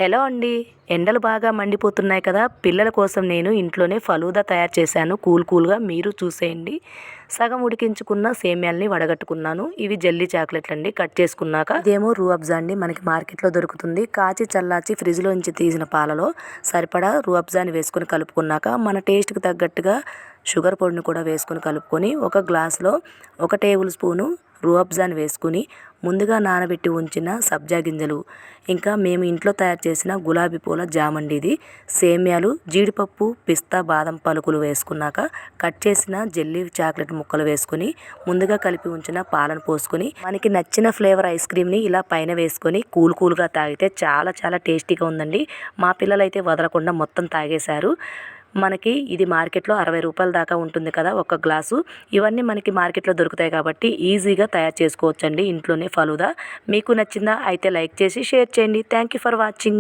Hello అండి. ఎండలు బాగా మండిపోతున్నాయి కదా! పిల్లల కోసం నేను ఇంట్లోనే ఫలూదా తయారు చేశాను కూల్‌గా. మీరు చూసేయండి. సగం ఉడికించుకున్న సేమ్యాల్ని వడగట్టుకున్నాను. ఇవి జెల్లీ చాక్లెట్లండి కట్ చేసుకున్నాక. ఇదేమో రూఅబ్జా అండి. మనకి మార్కెట్‌లో దొరుకుతుంది. కాచి చల్లార్చి ఫ్రిడ్జ్‌లోంచి తీసిన పాలలో సరిపడా రూఅబ్జాని వేసుకొని కలుపుకున్నాక, మన టేస్ట్‌కి తగ్గట్టుగా షుగర్ పొడిని కూడా వేసుకొని కలుపుకొని, ఒక గ్లాస్‌లో 1 టేబుల్ స్పూను రూఅబ్జాని వేసుకొని, ముందుగా నానబెట్టి ఉంచిన సబ్జా గింజలు, ఇంకా మేము ఇంట్లో తయారు చేసిన గులాబీ పూల జామండి ఇది, సేమ్యాలు, జీడిపప్పు, పిస్తా, బాదం పలుకులు వేసుకున్నాక కట్ చేసిన జెల్లీ చాక్లెట్ ముక్కలు వేసుకొని, ముందుగా కలిపి ఉంచిన పాలను పోసుకొని, మనకి నచ్చిన ఫ్లేవర్ ఐస్ క్రీమ్ని ఇలా పైన వేసుకొని కూల్గా తాగితే చాలా చాలా టేస్టీగా ఉందండి. మా పిల్లలైతే వదలకుండా మొత్తం తాగేశారు. మనకి ఇది మార్కెట్లో 60 రూపాయల దాకా ఉంటుంది కదా ఒక గ్లాసు. ఇవన్నీ మనకి మార్కెట్లో దొరుకుతాయి కాబట్టి ఈజీగా తయారు చేసుకోవచ్చండి ఇంట్లోనే ఫలూదా. మీకు నచ్చిందా? అయితే లైక్ చేసి షేర్ చేయండి. Thank you for watching.